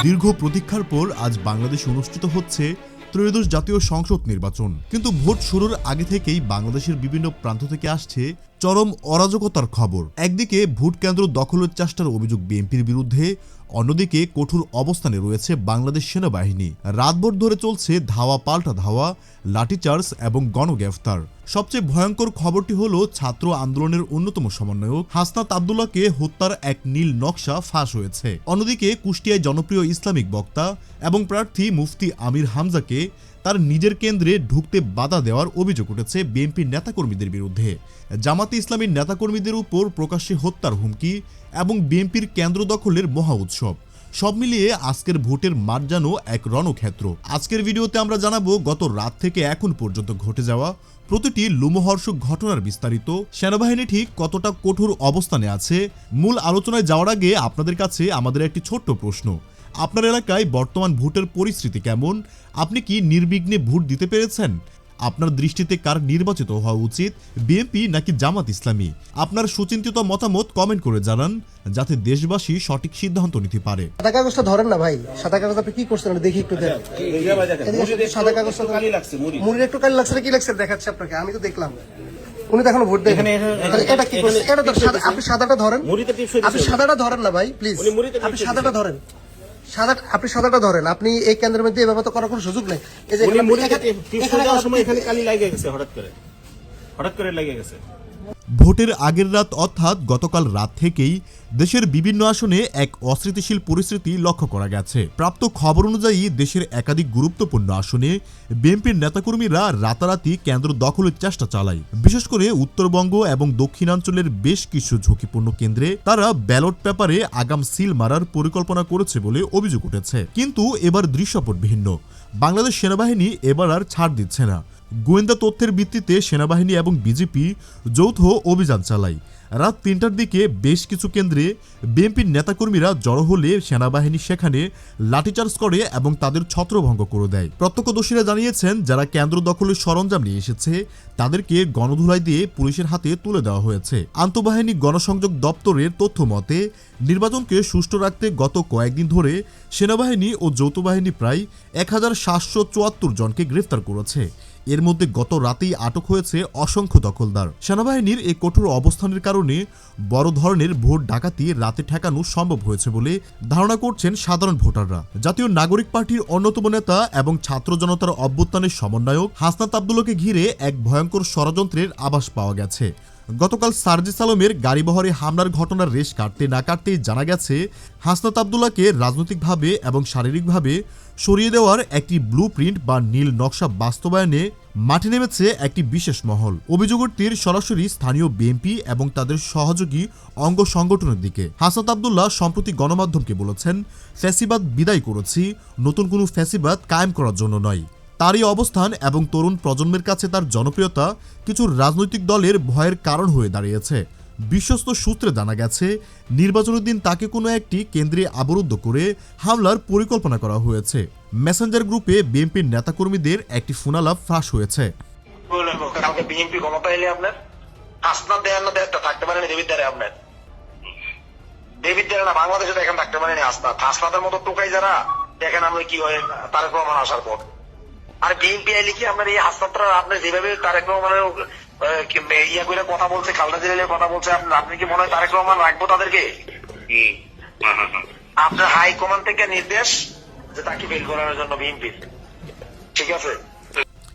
দীর্ঘ প্রতীক্ষার পর আজ বাংলাদেশে অনুষ্ঠিত হচ্ছে ত্রয়োদশ জাতীয় সংসদ নির্বাচন। কিন্তু ভোট শুরুর আগে থেকেই বাংলাদেশের বিভিন্ন প্রান্ত থেকে আসছে চরম অরাজকতার খবর। একদিকে ভোট কেন্দ্র দখলের চেষ্টার অভিযোগ বিএনপির বিরুদ্ধে, অন্যদিকে কঠোর অবস্থানে রয়েছে বাংলাদেশ সেনাবাহিনী। রাতভর ধরে চলছে ধাওয়া পাল্টা ধাওয়া, লাঠিচার্জ এবং গণগ্রেফতার। সবচেয়ে ভয়ঙ্কর খবরটি হলো ছাত্র আন্দোলনের অন্যতম সমন্বয়ক হাসনাত আব্দুল্লাহকে হত্যার এক নীল নকশা ফাঁস হয়েছে। অন্যদিকে কুষ্টিয়ায় জনপ্রিয় ইসলামিক বক্তা এবং প্রার্থী মুফতি আমির হামজাকে তার নিজের কেন্দ্রে ঢুকতে বাধা দেওয়ার অভিযোগ উঠেছে বিএনপির নেতাকর্মীদের বিরুদ্ধে। জামাতে ইসলামীর নেতাকর্মীদের উপর প্রকাশ্যে হত্যার হুমকি এবং বিএনপির কেন্দ্র দখলের মহা উৎসব, সব মিলিয়ে আজকের ভোটের মাঠ যেন এক রণক্ষেত্র। আজকের ভিডিওতে আমরা জানাবো গত রাত থেকে এখন পর্যন্ত ঘটে যাওয়া প্রতিটি লোমহর্ষক ঘটনার বিস্তারিত, সেনাবাহিনী ঠিক কতটা কঠোর অবস্থানে আছে। মূল আলোচনায় যাওয়ার আগে আপনাদের কাছে আমাদের একটি ছোট্ট প্রশ্ন। আপনার এলাকায় বর্তমান ভোটের পরিস্থিতি কেমন? আপনি কি নির্বিঘ্নে ভোট দিতে পেরেছেন? আপনার দৃষ্টিতে কার নির্বাচিত হওয়া উচিত, বিএনপি নাকি জামাত ইসলামী? আপনার সুচিন্তিত মতামত কমেন্ট করে জানান, যাতে দেশবাসী সঠিক সিদ্ধান্ত নিতে পারে। সাদা কাগজটা ধরেন না ভাই, সাদা কাগজ আপনি কি করছেন দেখি একটু। সাদা কাগজটা মুড়ির একটু কালি লাগছে, কি লাগছে দেখাচ্ছে আপনাকে, আমি তো দেখলাম। উনি তো এখনো ভোট দেন। এটা কি করছে? এটা তো আপনি সাদাটা ধরেন, আপনি সাদাটা ধরেন না ভাই প্লিজ, আপনি সাদাটা ধরেন। আপনি সাদাটা ধরেন, আপনি এই কেন্দ্রের মধ্যে এভাবে তো করার কোনো সুযোগ নেই। এই যে এখানে কালি লাগে গেছে, হঠাৎ করে লেগে গেছে। ভোটের আগের রাত অর্থাৎ গতকাল রাত থেকেই দেশের বিভিন্ন আসনে এক অস্থিতিশীল পরিস্থিতি লক্ষ্য করা গেছে। প্রাপ্ত খবর অনুযায়ী দেশের একাধিক গুরুত্বপূর্ণ আসনে বিএনপির নেতাকর্মীরা রাতারাতি কেন্দ্র দখলের চেষ্টা চালায়। বিশেষ করে উত্তরবঙ্গ এবং দক্ষিণাঞ্চলের বেশ কিছু ঝুঁকিপূর্ণ কেন্দ্রে তারা ব্যালট পেপারে আগাম সিল মারার পরিকল্পনা করেছে বলে অভিযোগ উঠেছে। কিন্তু এবার দৃশ্যপট ভিন্ন। বাংলাদেশ সেনাবাহিনী এবার আর ছাড় দিচ্ছে না। গোয়েন্দা তথ্যের ভিত্তিতে সেনাবাহিনী এবং বিজেপি যৌথ অভিযান চালায়। রাত ৩টার দিকে বেশ কিছু কেন্দ্রে বিএনপির নেতাকর্মীরা জড়ো হলে সেনাবাহিনী সেখানে লাঠিচার্জ করে এবং তাদের ছত্রভঙ্গ করে দেয়। প্রত্যক্ষদর্শীরা জানিয়েছেন, যারা কেন্দ্র দখলের সরঞ্জাম নিয়ে এসেছে তাদেরকে গণধুলাই দিয়ে পুলিশের হাতে তুলে দেওয়া হয়েছে। আন্তঃবাহিনী গণসংযোগ দপ্তরের তথ্য মতে, নির্বাচনকে সুষ্ঠু রাখতে গত কয়েকদিন ধরে সেনাবাহিনী ও যৌথ বাহিনী প্রায় ১,৭৭৪ জনকে গ্রেফতার করেছে। এর মধ্যে গত রাতেই আটক হয়েছে অসংখ্য দখলদার। সেনাবাহিনীর এই কঠোর অবস্থানের কারণে বড় ধরনের ভোট ডাকাতি রাতে ঠেকানো সম্ভব হয়েছে বলে ধারণা করছেন সাধারণ ভোটাররা। জাতীয় নাগরিক পার্টির অন্যতম নেতা এবং ছাত্র জনতার অভ্যুত্থানের সমন্বয়ক হাসনাত আব্দুল্লাহকে ঘিরে এক ভয়ঙ্কর ষড়যন্ত্রের আভাস পাওয়া গেছে। গতকাল সার্জিস আলমের গাড়িবহরে হামলার ঘটনার রেশ কাটতে না কাটতেই জানা গেছে, হাসনাত আব্দুল্লাহকে রাজনৈতিকভাবে এবং শারীরিকভাবে সরিয়ে দেওয়ার একটি ব্লু প্রিন্ট বা নীল নকশা বাস্তবায়নে মাঠে নেমেছে একটি বিশেষ মহল। অভিযোগের তীর সরাসরি স্থানীয় বিএনপি এবং তাদের সহযোগী অঙ্গ সংগঠনের দিকে। হাসনাত আব্দুল্লাহ সম্প্রতি গণমাধ্যমকে বলেছেন, ফ্যাসিবাদ বিদায় করেছি, নতুন কোনো ফ্যাসিবাদ কায়েম করার জন্য নয়। তারই অবস্থান এবং তরুণ প্রজন্মের কাছে তার জনপ্রিয়তা কিছু রাজনৈতিক দলের ভয়ের কারণ হয়ে দাঁড়িয়েছে। বিশ্বস্ত সূত্রে জানা গেছে, নির্বাচনের দিন তাকে কোনো একটি কেন্দ্রে অবরুদ্ধ করে হামলার পরিকল্পনা করা হয়েছে। মেসেঞ্জার গ্রুপে বিএনপির নেতাকর্মীদের একটি ফোনালাপ ফাঁস হয়েছে। কালকে বিএনপি ক্ষমতা এলে আপনার হাসনাত দেয়ার না দেয়ারটা থাকতে পারেনি দেবিদ্বারে, আপনার দেবিদ্বারে না বাংলাদেশে দেখেন থাকতে পারেনি হাসনাতের মতো টোকাই যারা দেখেন আমরা কি হয় তারেক রহমান আসার পর। আর বিএনপি আইলে কি আপনার এই হাসনাতরা আপনার যেভাবে তারেক রহমানের ইয়া করে কথা বলছে, খালদা জিলার কথা বলছে, আপনি কি মনে হয় তারেক রহমান রাখবো তাদেরকে? আপনার হাইকমান্ড থেকে নির্দেশ যে তাকে বের করার জন্য বিএনপির, ঠিক আছে।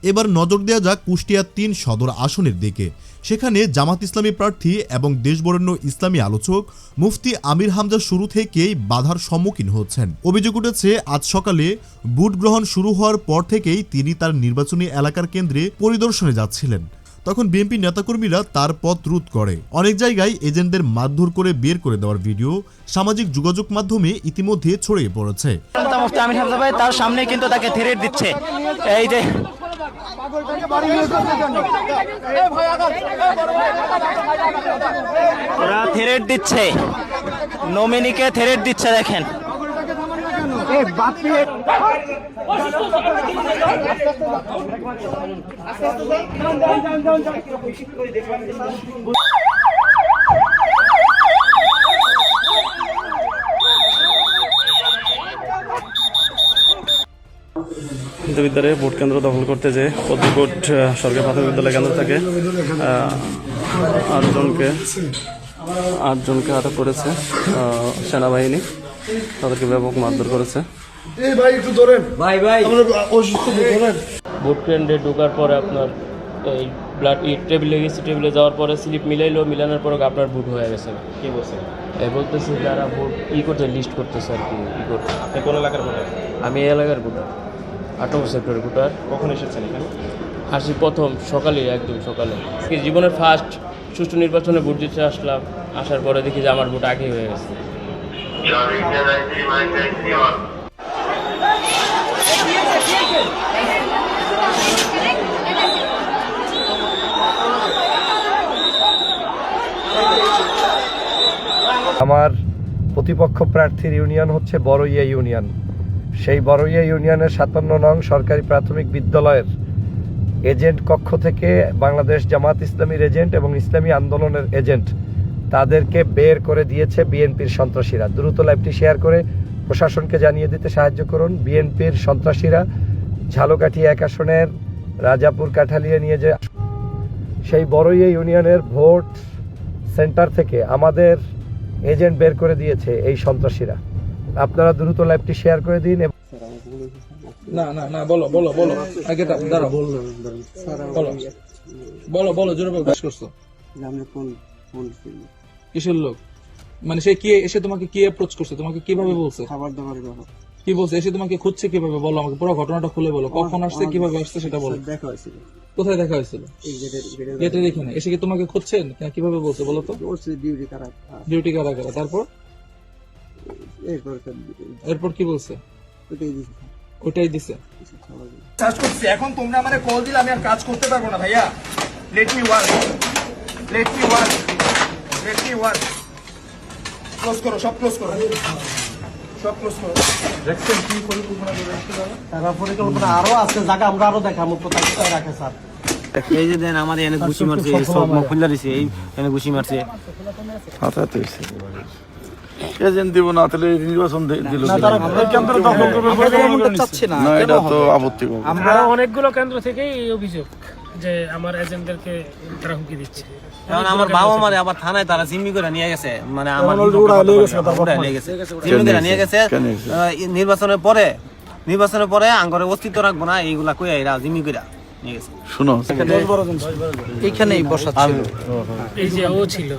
এবার নজর দেওয়া যাক কুষ্টিয়া ৩ সদর আসনের দিকে। সেখানে জামাত ইসলামী প্রার্থী এবং দেশবরেণ্য ইসলামী আলোচক মুফতি আমির হামজা শুরু থেকেই বাধার সম্মুখীন হচ্ছেন। অভিযোগ উঠেছে, আজ সকালে ভোট গ্রহণ শুরু হওয়ার পর থেকেই তিনি তার নির্বাচনী এলাকার কেন্দ্রে পরিদর্শনে যাচ্ছিলেন। তখন বিএনপি নেতাকর্মীরা তার পথ রোধ করে। অনেক জায়গায় এজেন্টদের মারধর করে বের করে দেওয়ার ভিডিও সামাজিক যোগাযোগ মাধ্যমে ইতিমধ্যে ছড়িয়ে পড়েছে। মুফতি আমির হামজা ভাই তার সামনে কিন্তু তাকে থ্রেট দিচ্ছে, এই যে ওরা থ্রেট দিচ্ছে, নমিনিকে থ্রেট দিচ্ছে, দেখেন। বিদ্যালয়ে ভোট কেন্দ্র দখল করতে যে পদ্মকোট সরকারি প্রাথমিক বিদ্যালয় কেন্দ্র থেকে আটজনকে আটক করেছে সেনাবাহিনী। তাদেরকে ব্যাপক মারধর করেছে। ভোট কেন্দ্রে ঢোকার পরে আপনার এই ব্লাড টেবিলে গেছে, টেবিলে যাওয়ার পরে স্লিপ মিলানোর পরে আপনার ভোট হয়ে গেছে। কি বলছেন? বলতেছে যারা ভোট করছে লিস্ট করতেছে আর কি করতে। আপনি কোন এলাকার ভোটার? আমি এই এলাকার ভোটার, 18 সেক্টরের ভোটার। কখন এসেছেন এখানে? আসি প্রথম সকালে, একদম সকালে। জীবনের ফার্স্ট সুষ্ঠু নির্বাচনে ভোট দিতে আসলাম। আসার পরে দেখি যে আমার ভোট আগেই হয়ে গেছে। আমার প্রতিপক্ষ প্রার্থীর ইউনিয়ন হচ্ছে বড়ইয়া ইউনিয়ন। সেই বড়ইয়া ইউনিয়নের 57 নং সরকারি প্রাথমিক বিদ্যালয়ের এজেন্ট কক্ষ থেকে বাংলাদেশ জামাত ইসলামীর এজেন্ট এবং ইসলামী আন্দোলনের এজেন্ট তাদেরকে বের করে দিয়েছে বিএনপির সন্ত্রাসীরা। দ্রুত লাইভটি শেয়ার করে প্রশাসনকে জানিয়ে দিতে সাহায্য করুন। বিএনপির সন্ত্রাসীরা ঝালকাঠি 1 আসনের রাজাপুর কাঠালিয়া নিয়ে যে সেই বড়ইয়া ইউনিয়নের ভোট সেন্টার থেকে আমাদের এজেন্ট বের করে দিয়েছে এই সন্ত্রাসীরা। আপনারা দ্রুত লাইভটি শেয়ার করে দিন। কিসের লোক? মানে সে কি এসে তোমাকে কি অ্যাপ্রোচ করছে? তোমাকে কিভাবে বলছে? খাবার দাবার কি বলছে? এসে তোমাকে খুঁজছে কিভাবে? বলো আমাকে, পুরো ঘটনাটা খুলে বলো। কখন আসছে, কিভাবে আসছে সেটা বলো। দেখা হয়েছিল। কোথায় দেখা হয়েছিল? গেটের এখানে। এসে কি তোমাকে খুঁজছেন? কিভাবে বলছে বলো তো? ডিউটি কারা কারা? তারপর এরপর কি বলছে? ওটাই দিছে। এখন তোমরা আমারে কল দিলে আমি আর কাজ করতে পারবো না ভাইয়া। Let me work. ক্লোজ করো, সব ক্লোজ করো। দেখছেন কি পরিকল্পনা করে তারা পরিকল্পনা আরো আছে, জায়গা আমরা আরো দেখাবো কোথায় কোথায় রাখে স্যার। এই যে দেন আমাদের এনে ঘুষি মারছে, সব মুখ খুলে দিছে, এই এনে ঘুষি মারছে। হঠাৎ হয়েছে এজেন্ট দিব না, তাহলে নির্বাচন দিল না, এটা তো আপত্তি। আমরা অনেকগুলো কেন্দ্র থেকেই এই অভিযোগ যে আমার এজেন্টদেরকে তারা হুমকি দিচ্ছে। কারণ আমার বাবা মারে আবার থানায় তারা জিম্মি করে নিয়ে গেছে, মানে আমার নিয়ে গেছে নির্বাচনের পরে আঙ্গরে অস্তিত্ব রাখবো না এইগুলা কই এরা জিম্মি করে নিয়ে গেছে। শুনো, এইখানেই বসা ছিল, এই যে ও ছিল।